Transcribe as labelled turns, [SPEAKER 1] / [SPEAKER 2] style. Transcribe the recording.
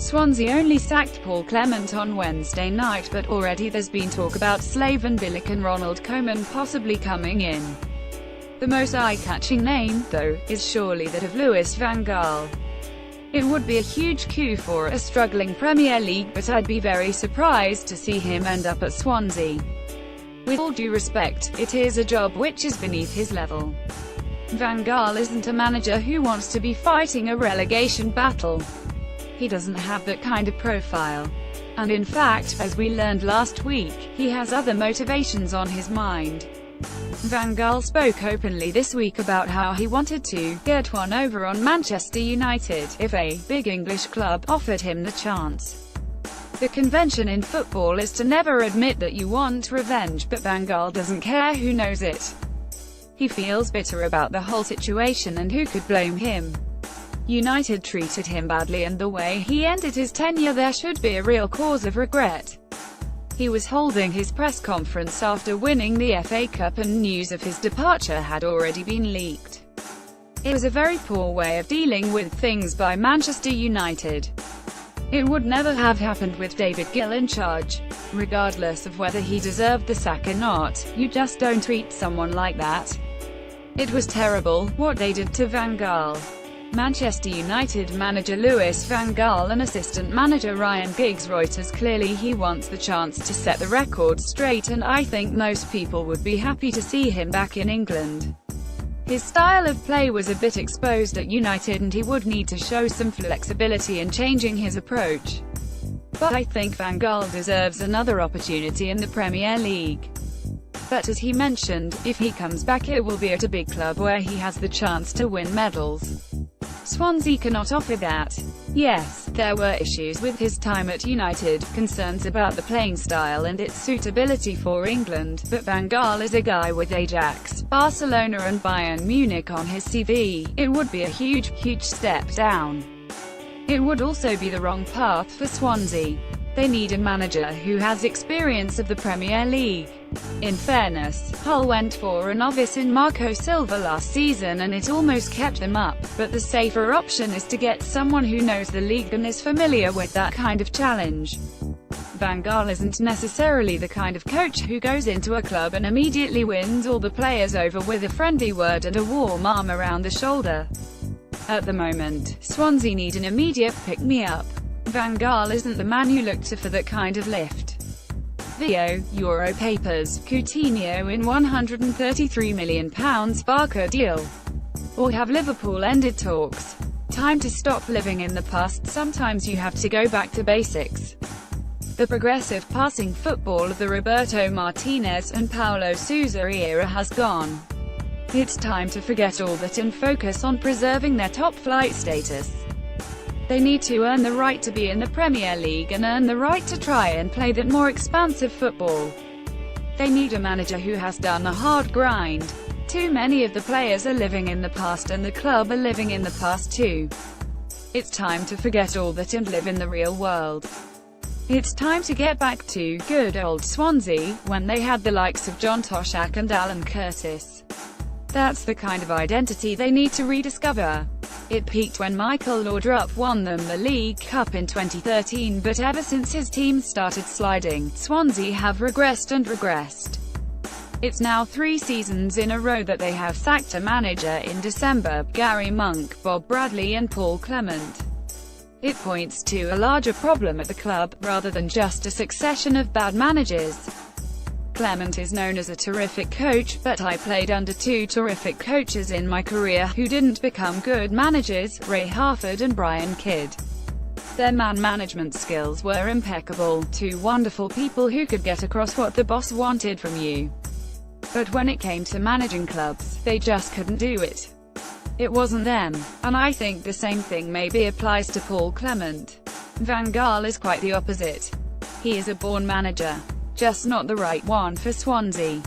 [SPEAKER 1] Swansea only sacked Paul Clement on Wednesday night, but already there's been talk about Slaven, Bilic and Ronald Koeman possibly coming in. The most eye-catching name, though, is surely that of Louis van Gaal. It would be a huge coup for a struggling Premier League, but I'd be very surprised to see him end up at Swansea. With all due respect, it is a job which is beneath his level. Van Gaal isn't a manager who wants to be fighting a relegation battle. He doesn't have that kind of profile. And in fact, as we learned last week, he has other motivations on his mind. Van Gaal spoke openly this week about how he wanted to get one over on Manchester United if a big English club offered him the chance. The convention in football is to never admit that you want revenge, but Van Gaal doesn't care who knows it. He feels bitter about the whole situation, and who could blame him? United treated him badly, and the way he ended his tenure there should be a real cause of regret. He was holding his press conference after winning the FA Cup, and news of his departure had already been leaked. It was a very poor way of dealing with things by Manchester United. It would never have happened with David Gill in charge. Regardless of whether he deserved the sack or not, you just don't treat someone like that. It was terrible, what they did to Van Gaal. Manchester United manager Louis van Gaal and assistant manager Ryan Giggs. Reuters. Clearly he wants the chance to set the record straight, and I think most people would be happy to see him back in England. His style of play was a bit exposed at United, and he would need to show some flexibility in changing his approach. But I think Van Gaal deserves another opportunity in the Premier League. But as he mentioned, if he comes back it will be at a big club where he has the chance to win medals. Swansea cannot offer that. Yes, there were issues with his time at United, concerns about the playing style and its suitability for England, but Van Gaal is a guy with Ajax, Barcelona and Bayern Munich on his CV. It would be a huge step down. It would also be the wrong path for Swansea. They need a manager who has experience of the Premier League. In fairness, Hull went for a novice in Marco Silva last season and it almost kept them up, but the safer option is to get someone who knows the league and is familiar with that kind of challenge. Van Gaal isn't necessarily the kind of coach who goes into a club and immediately wins all the players over with a friendly word and a warm arm around the shoulder. At the moment, Swansea need an immediate pick-me-up. Van Gaal isn't the man you look to for that kind of lift. Theo, Euro papers, Coutinho in £133 million Barca deal. Or have Liverpool ended talks? Time to stop living in the past. Sometimes you have to go back to basics. The progressive passing football of the Roberto Martinez and Paulo Sousa era has gone. It's time to forget all that and focus on preserving their top-flight status. They need to earn the right to be in the Premier League and earn the right to try and play that more expansive football. They need a manager who has done the hard grind. Too many of the players are living in the past, and the club are living in the past too. It's time to forget all that and live in the real world. It's time to get back to good old Swansea, when they had the likes of John Toshak and Alan Curtis. That's the kind of identity they need to rediscover. It peaked when Michael Laudrup won them the League Cup in 2013, but ever since his team started sliding, Swansea have regressed and regressed. It's now 3 seasons in a row that they have sacked a manager in December: Gary Monk, Bob Bradley and Paul Clement. It points to a larger problem at the club, rather than just a succession of bad managers. Clement is known as a terrific coach, but I played under 2 terrific coaches in my career who didn't become good managers, Ray Harford and Brian Kidd. Their man management skills were impeccable, 2 wonderful people who could get across what the boss wanted from you. But when it came to managing clubs, they just couldn't do it. It wasn't them. And I think the same thing maybe applies to Paul Clement. Van Gaal is quite the opposite. He is a born manager. Just not the right one for Swansea.